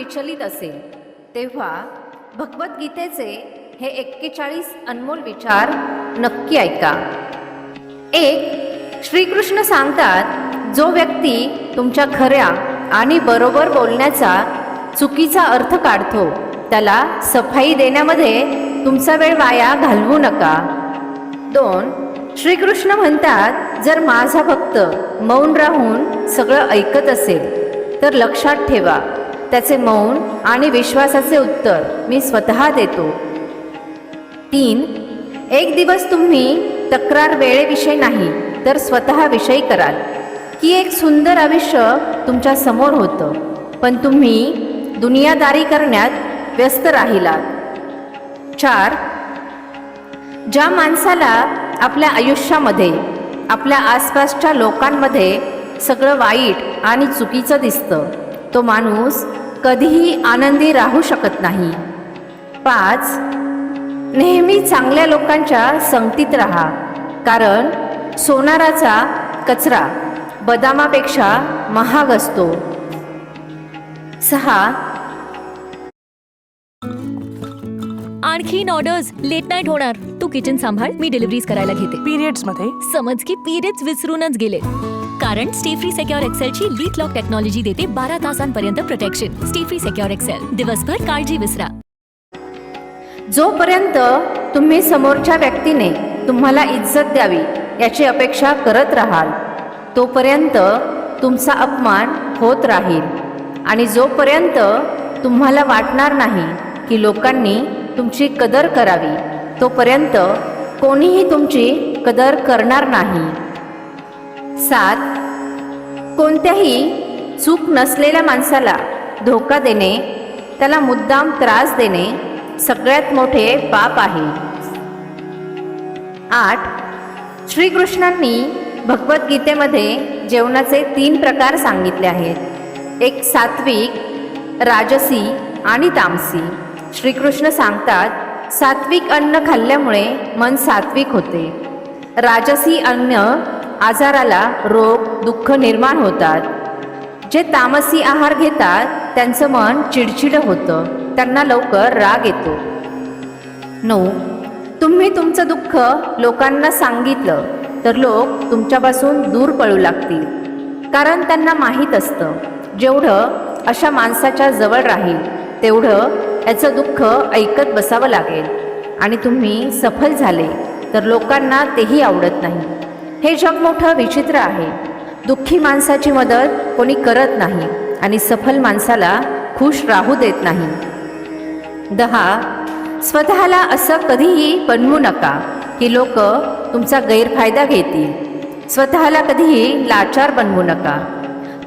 विचलित असेल तेव्हा भगवद्गीतेचे हे 41 अनमोल विचार नक्की ऐका. 1. श्रीकृष्ण सांगतात, जो व्यक्ती तुमच्या खऱ्या आणि बरोबर बोलण्याचा चुकीचा अर्थ काढतो त्याला सफाई देण्यामध्ये तुमचा वेळ वाया घालवू नका. 2. श्रीकृष्ण म्हणतात, जर माझा भक्त मौन राहून सगळं ऐकत असेल तर लक्षात ठेवा, त्याचे मौन आणि विश्वासाचे उत्तर मी स्वतः देतो. 3. एक दिवस तुम्ही तक्रार वेळेविषयी नाही तर स्वतःविषयी कराल की एक सुंदर आयुष्य तुमच्या समोर होतं, पण तुम्ही दुनियादारी करण्यात व्यस्त राहिलात. 4. ज्या माणसाला आपल्या आयुष्यामध्ये आपल्या आसपासच्या लोकांमध्ये सगळं वाईट आणि चुकीचं दिसतं तो माणूस कधीही आनंदी राहू शकत नाही. 5. नेहमी चांगल्या लोकांच्या संगतीत राहा, कारण सोनाराचा कचरा बदामापेक्षा महाग असतो. 6. आणखीन ऑर्डर्स लेट नाईट होणार. तू किचन सांभाळ, मी डिलिव्हरीज करायला घेते. पिरियड्स मध्ये समज की पिरियड्स विसरूनच गेले, कारण स्टे फ्री सेक्युअर एक्सेलची लीक लॉक टेक्नॉलॉजी देते 12 तासांपर्यंत protection. Stayfree Secure XL, दिवसभर काळजी विसरा. जोपर्यंत तुम्ही समोरच्या व्यक्तीने तुम्हाला इज्जत द्यावी याची अपेक्षा करत राहाल तोपर्यंत तुमचा अपमान होत राहील, आणि जोपर्यंत तुम्हाला वाटणार नाही की लोकांनी तुमची कदर करावी तोपर्यंत कोणीही तुमची कदर करणार नाही. 7. कोणत्याही चूक नसलेल्या माणसाला धोका देणे, त्याला मुद्दाम त्रास देणे सगळ्यात मोठे पाप आहे. 8. श्रीकृष्णांनी भगवद्गीतेमध्ये जेवणाचे 3 प्रकार सांगितले आहेत. एक सात्विक, राजसी आणि तामसी. श्रीकृष्ण सांगतात, सात्विक अन्न खाल्ल्यामुळे मन सात्विक होते. राजसी अन्न आजाराला रोग दुःख निर्माण होतात. जे तामसी आहार घेतात त्यांचं मन चिडचिड होतं, त्यांना लवकर राग येतो. 9. तुम्ही तुमचं दुःख लोकांना सांगितलं तर लोक तुमच्यापासून दूर पळू लागतील, कारण त्यांना माहीत असतं जेवढं अशा माणसाच्या जवळ राहील तेवढं याचं दुःख ऐकत बसावं लागेल, आणि तुम्ही सफल झाले तर लोकांना तेही आवडत नाही. हे जग मोठं विचित्र आहे. दुःखी माणसाची मदत कोणी करत नाही आणि सफल माणसाला खुश राहू देत नाही. 10. स्वतःला असं कधीही बनवू नका की लोक तुमचा गैरफायदा घेतील. स्वतःला कधीही लाचार बनवू नका.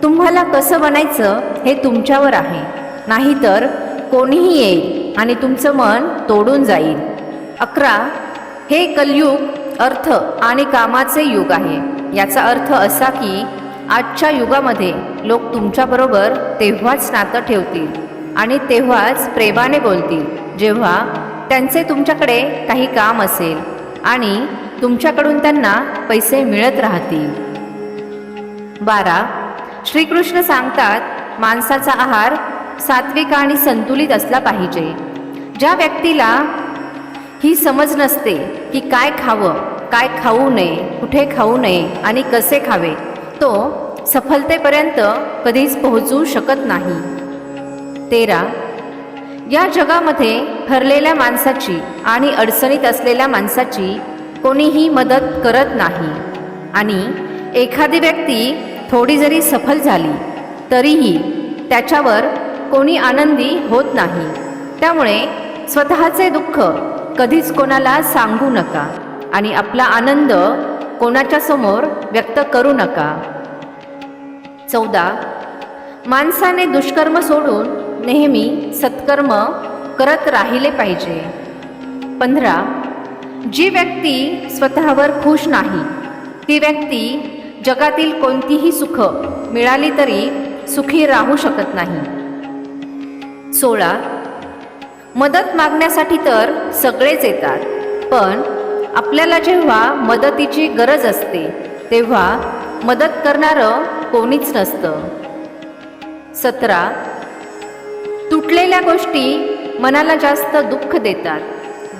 तुम्हाला कसं बनायचं हे तुमच्यावर आहे, नाहीतर कोणीही येईल आणि तुमचं मन तोडून जाईल. 11. हे कलयुग अर्थ आणि कामाचे युग आहे. याचा अर्थ असा की आजच्या युगामध्ये लोक तुमच्याबरोबर तेव्हाच नातं ठेवतील आणि तेव्हाच प्रेमाने बोलतील जेव्हा त्यांचे तुमच्याकडे काही काम असेल आणि तुमच्याकडून त्यांना पैसे मिळत राहतील. 12. श्रीकृष्ण सांगतात, माणसाचा आहार सात्विक आणि संतुलित असला पाहिजे. ज्या व्यक्तीला ही समज नसते की काय खावं, काय खाऊ नये, कुठे खाऊ नये आणि कसे खावे, तो सफलतेपर्यंत कधीच पोहोचू शकत नाही. 13. या जगामध्ये ठरलेल्या माणसाची आणि अडचणीत असलेल्या माणसाची कोणीही मदत करत नाही, आणि एखादी व्यक्ती थोडी जरी सफल झाली तरीही त्याच्यावर कोणी आनंदी होत नाही. त्यामुळे स्वतःचे दुःख कधीच कोणाला सांगू नका आणि आपला आनंद कोणाच्या समोर व्यक्त करू नका. 14. माणसाने दुष्कर्म सोडून नेहमी सत्कर्म करत राहिले पाहिजे. 15. जी व्यक्ती स्वतःवर खुश नाही ती व्यक्ती जगातील कोणतीही सुख मिळाली तरी सुखी राहू शकत नाही. 16. मदत मागण्यासाठी तर सगळेच येतात, पण आपल्याला जेव्हा मदतीची गरज असते तेव्हा मदत करणारं कोणीच नसतं. 17. तुटलेल्या गोष्टी मनाला जास्त दुःख देतात,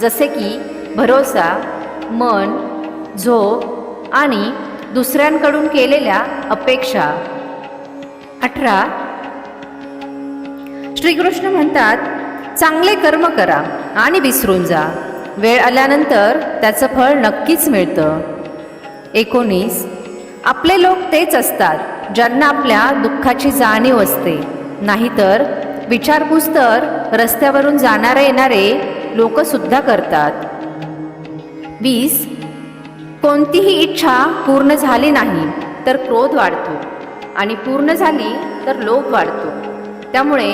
जसे की भरोसा, मन, झोप आणि दुसऱ्यांकडून केलेल्या अपेक्षा. 18. श्रीकृष्ण म्हणतात, चांगले कर्म करा आणि विसरून जा. वेळ आल्यानंतर त्याचं फळ नक्कीच मिळतं. 19. आपले लोक तेच असतात ज्यांना आपल्या दुःखाची जाणीव असते, नाहीतर विचारपूस तर रस्त्यावरून जाणारे येणारे लोकसुद्धा करतात. 20. कोणतीही इच्छा पूर्ण झाली नाही तर क्रोध वाढतो आणि पूर्ण झाली तर लोभ वाढतो. त्यामुळे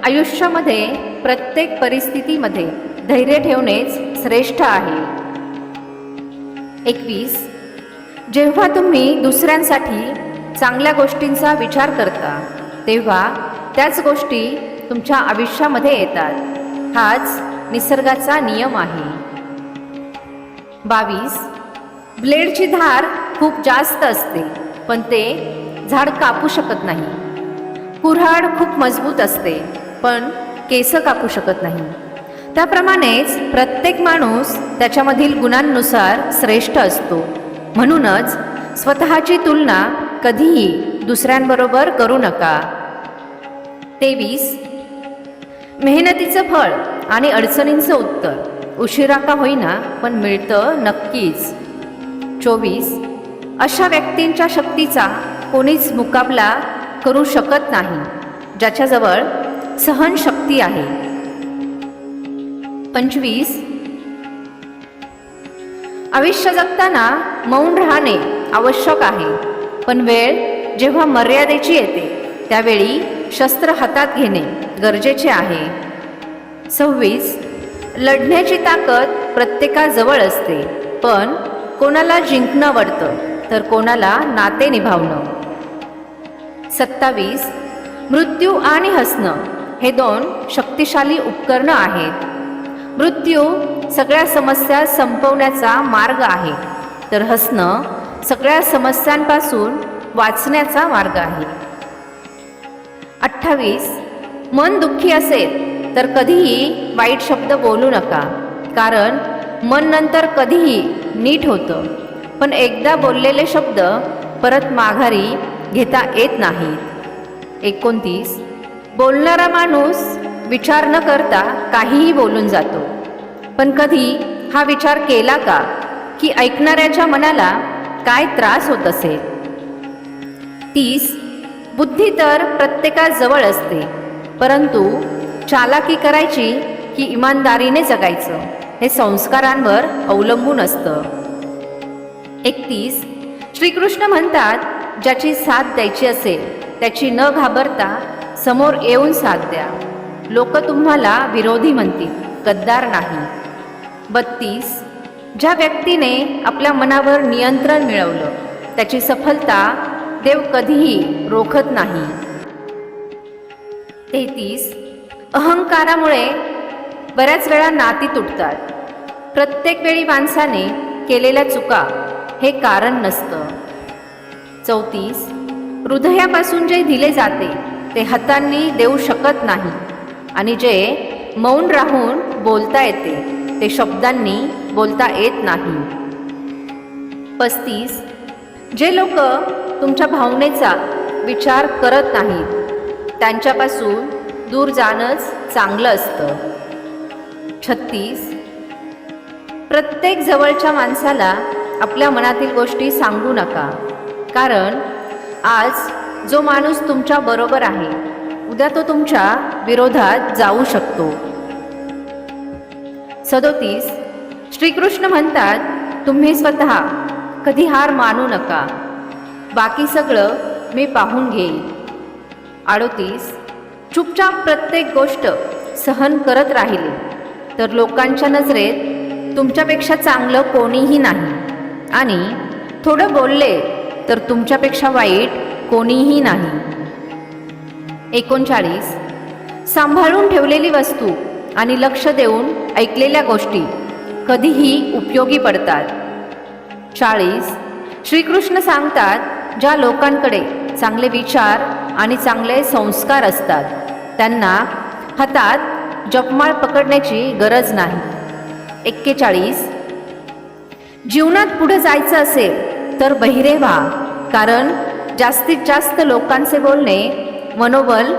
आयुष्यामध्ये प्रत्येक परिस्थितीमध्ये धैर्य ठेवणेच श्रेष्ठ आहे. 21. जेव्हा तुम्ही दुसऱ्यांसाठी चांगल्या गोष्टींचा विचार करता तेव्हा त्याच गोष्टी तुमच्या आयुष्यामध्ये येतात. हाच निसर्गाचा नियम आहे. 22. ब्लेडची धार खूप जास्त असते पण ते झाड कापू शकत नाही. कुऱ्हाड खूप मजबूत असते पण केस कापू शकत नाही. त्याप्रमाणेच प्रत्येक माणूस त्याच्यामधील गुणांनुसार श्रेष्ठ असतो. म्हणूनच स्वतःची तुलना कधीही दुसऱ्यांबरोबर करू नका. 23. मेहनतीचं फळ आणि अडचणींचं उत्तर उशिरा का होईना पण मिळतं नक्कीच. 24. अशा व्यक्तींच्या शक्तीचा कोणीच मुकाबला करू शकत नाही ज्याच्याजवळ सहनशक्ती आहे. 25. आयुष्य जगताना मौन राहणे आवश्यक आहे, पण वेळ जेव्हा मर्यादेची येते त्यावेळी शस्त्र हातात घेणे गरजेचे आहे. 26. लढण्याची ताकद प्रत्येकाजवळ असते, पण कोणाला जिंकणं आवडतं तर कोणाला नाते निभावणं. 27. मृत्यू आणि हसणं हे 2 शक्तिशाली उपकरणं आहेत. मृत्यू सगळ्या समस्या संपवण्याचा मार्ग आहे, तर हसणं सगळ्या समस्यांपासून वाचण्याचा मार्ग आहे. 28. मन दुःखी असेल तर कधीही वाईट शब्द बोलू नका, कारण मन नंतर कधीही नीट होतं, पण एकदा बोललेले शब्द परत माघारी घेता येत नाहीत. 29. बोलणारा माणूस विचार न करता काहीही बोलून जातो, पण कधी हा विचार केला का की ऐकणाऱ्याच्या मनाला काय त्रास होत असेल. 30. बुद्धी तर प्रत्येकाजवळ असते, परंतु चालाकी करायची की इमानदारीने जगायचं हे संस्कारांवर अवलंबून असतं. 31. श्रीकृष्ण म्हणतात, ज्याची साथ द्यायची असेल त्याची न घाबरता समोर येऊन साथ द्या. लोक तुम्हाला विरोधी म्हणतील, गद्दार नाही. 32. ज्या व्यक्तीने आपल्या मनावर नियंत्रण मिळवलं त्याची सफलता देव कधीही रोखत नाही. 33. अहंकारामुळे बऱ्याच वेळा नाती तुटतात. प्रत्येक वेळी माणसाने केलेल्या चुका हे कारण नसतं. 34. हृदयापासून जे दिले जाते ते हातांनी देऊ शकत नाही, आणि जे मौन राहून बोलता येते ते शब्दांनी बोलता येत नाही. 35. जे लोक तुमच्या भावनेचा विचार करत नाहीत त्यांच्यापासून दूर जाणंच चांगलं असतं. 36. प्रत्येक जवळच्या माणसाला आपल्या मनातील गोष्टी सांगू नका, कारण आज जो माणूस तुमच्या बरोबर आहे उद्या तो तुमच्या विरोधात जाऊ शकतो. 37. श्रीकृष्ण म्हणतात, तुम्ही स्वतः कधी हार मानू नका, बाकी सगळं मी पाहून घेईन. 38. चुपचाप प्रत्येक गोष्ट सहन करत राहिले तर लोकांच्या नजरेत तुमच्यापेक्षा चांगलं कोणीही नाही, आणि थोडं बोलले तर तुमच्यापेक्षा वाईट कोणीही नाही. 39. सांभाळून ठेवलेली वस्तू आणि लक्ष देऊन ऐकलेल्या गोष्टी कधीही उपयोगी पडतात. 40. श्रीकृष्ण सांगतात, ज्या लोकांकडे चांगले विचार आणि चांगले संस्कार असतात त्यांना हातात जपमाळ पकडण्याची गरज नाही. 41. जीवनात पुढे जायचं असेल तर बहिरे व्हा, कारण जास्तीत जास्त लोकांचे बोलणे मनोबल